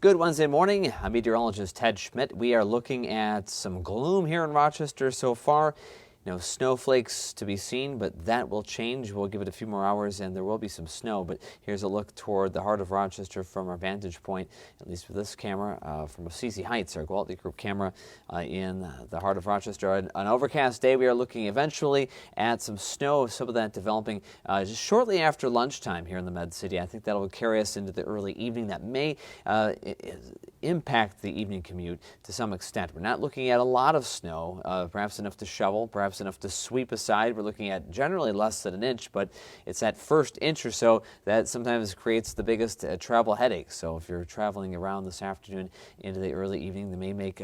Good Wednesday morning. I'm meteorologist Ted Schmidt. We are looking at some gloom here in Rochester so far. No snowflakes to be seen, but that will change. We'll give it a few more hours and there will be some snow. But here's a look toward the heart of Rochester from our vantage point, at least with this camera, from CC Heights, our Quality Group camera in the heart of Rochester. An overcast day. We are looking eventually at some snow, some of that developing just shortly after lunchtime here in the Med City. I think that will carry us into the early evening. That may impact the evening commute to some extent. We're not looking at a lot of snow, perhaps enough to shovel, perhaps enough to sweep aside. We're looking at generally less than an inch, but it's that first inch or so that sometimes creates the biggest travel headache. So if you're traveling around this afternoon into the early evening, they may make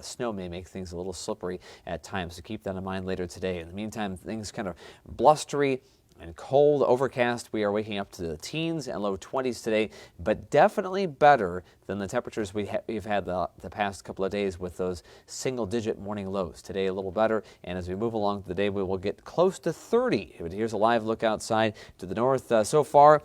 snow may make things a little slippery at times. So keep that in mind later today. In the meantime, things kind of blustery and cold, overcast. We are waking up to the teens and low 20s today, but definitely better than the temperatures we've had the past couple of days with those single-digit morning lows. Today a little better, and as we move along the day, we will get close to 30. Here's a live look outside to the north. So far,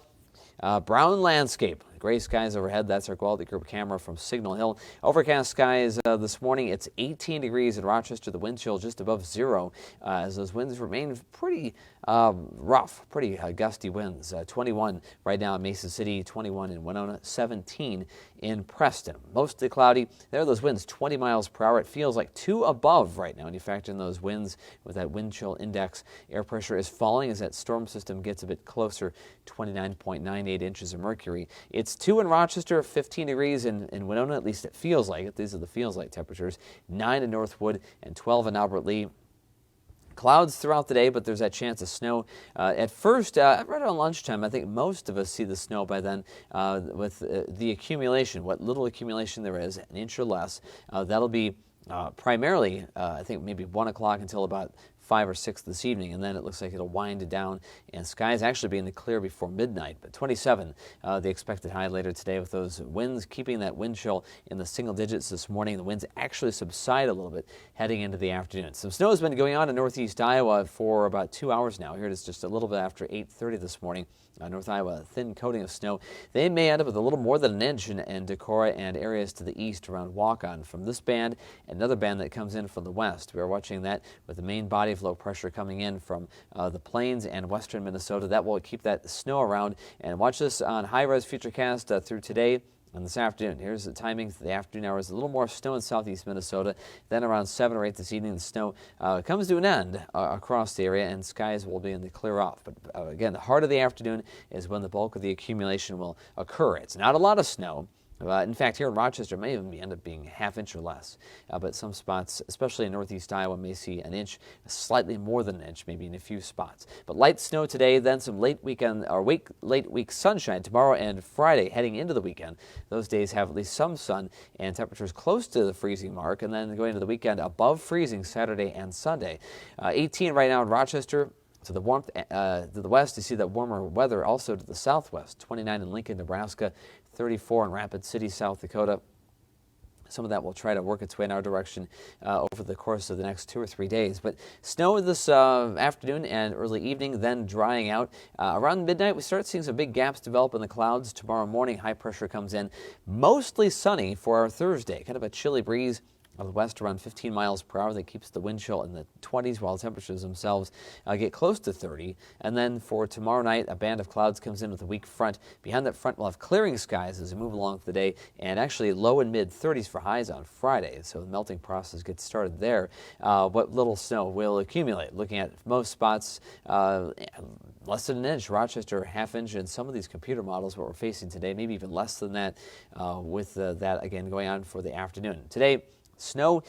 brown landscape. Gray skies overhead. That's our Quality Group camera from Signal Hill. Overcast skies this morning. It's 18 degrees in Rochester. The wind chill just above zero as those winds remain pretty rough, pretty gusty winds. 21 right now in Mason City, 21 in Winona, 17 in Preston. Mostly cloudy. There are those winds 20 miles per hour. It feels like 2 above right now when you factor in those winds with that wind chill index. Air pressure is falling as that storm system gets a bit closer, 29.98 inches of mercury. It's 2 in Rochester, 15 degrees in Winona, at least it feels like it. These are the feels like temperatures. 9 in Northwood and 12 in Albert Lea. Clouds throughout the day, but there's that chance of snow. At first, right around lunchtime, I think most of us see the snow by then with the accumulation, what little accumulation there is, an inch or less. That'll be primarily, I think, maybe 1 o'clock until about 5 or 6 this evening, and then it looks like it'll wind down and skies actually be in the clear before midnight. But 27, the expected high later today with those winds keeping that wind chill in the single digits this morning. The winds actually subside a little bit heading into the afternoon. Some snow has been going on in northeast Iowa for about 2 hours now. Here it is just a little bit after 8:30 this morning. North Iowa, a thin coating of snow. They may end up with a little more than an inch in Decorah and areas to the east around Waukon. From this band, another band that comes in from the west. We are watching that with the main body of low pressure coming in from the plains and western Minnesota. That will keep that snow around. And watch this on high-res Futurecast through today and this afternoon. Here's the timing for the afternoon hours. A little more snow in southeast Minnesota. Then around 7 or 8 this evening, the snow comes to an end across the area, and skies will be in the clear off. But again, the heart of the afternoon is when the bulk of the accumulation will occur. It's not a lot of snow. In fact, here in Rochester, it may even end up being ½ inch or less. But some spots, especially in northeast Iowa, may see an inch, slightly more than an inch, maybe in a few spots. But light snow today, then some late week sunshine tomorrow and Friday heading into the weekend. Those days have at least some sun and temperatures close to the freezing mark. And then going into the weekend, above freezing Saturday and Sunday. 18 right now in Rochester. To the warmth to the west, you see that warmer weather also to the southwest. 29 in Lincoln, Nebraska, 34 in Rapid City, South Dakota. Some of that will try to work its way in our direction over the course of the next 2 or 3 days. But snow this afternoon and early evening, then drying out. Around midnight, we start seeing some big gaps develop in the clouds. Tomorrow morning, high pressure comes in. Mostly sunny for our Thursday. Kind of a chilly breeze of the west around 15 miles per hour. That keeps the wind chill in the 20s while temperatures themselves get close to 30. And then for tomorrow night, a band of clouds comes in with a weak front. Behind that front, we'll have clearing skies as we move along the day, and actually low and mid 30s for highs on Friday. So the melting process gets started there. What little snow will accumulate. Looking at most spots, less than an inch. Rochester, ½ inch in some of these computer models, what we're facing today, maybe even less than that with that, again, going on for the afternoon. Today, snow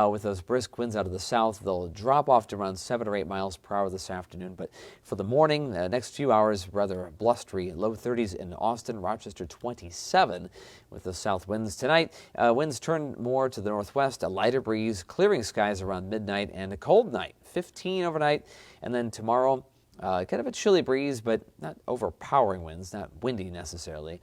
with those brisk winds out of the south. They'll drop off to around 7 or 8 miles per hour this afternoon. But for the morning, next few hours, rather blustery. Low 30s in Austin, Rochester 27 with the south winds. Tonight, winds turn more to the northwest, a lighter breeze, clearing skies around midnight, and a cold night, 15 overnight. And then tomorrow, Kind of a chilly breeze, but not overpowering winds, not windy necessarily.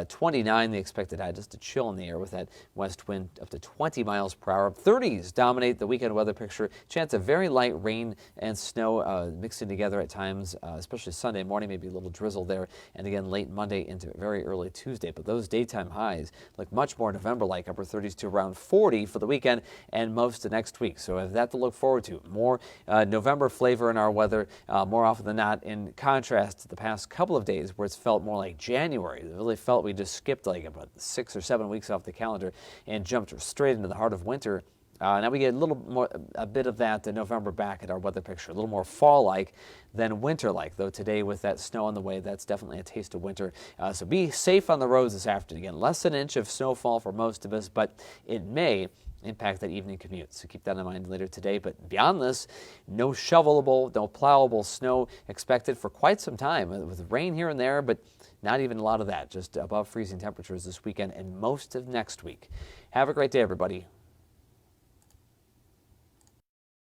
29 the expected high, just a chill in the air with that west wind up to 20 miles per hour. 30s dominate the weekend weather picture. Chance of very light rain and snow mixing together at times, especially Sunday morning, maybe a little drizzle there. And again, late Monday into very early Tuesday. But those daytime highs look much more November-like, upper 30s to around 40 for the weekend and most of next week. So we have that to look forward to. More November flavor in our weather, more often than not, in contrast to the past couple of days where it's felt more like January. It really felt we just skipped like about 6 or 7 weeks off the calendar and jumped straight into the heart of winter. Now we get a bit of that in November back at our weather picture, a little more fall-like than winter-like, though today with that snow on the way, that's definitely a taste of winter. So be safe on the roads this afternoon. Again, less than an inch of snowfall for most of us, but it may impact that evening commute. So keep that in mind later today. But beyond this, no shovelable, no plowable snow expected for quite some time with rain here and there, but not even a lot of that. Just above freezing temperatures this weekend and most of next week. Have a great day, everybody.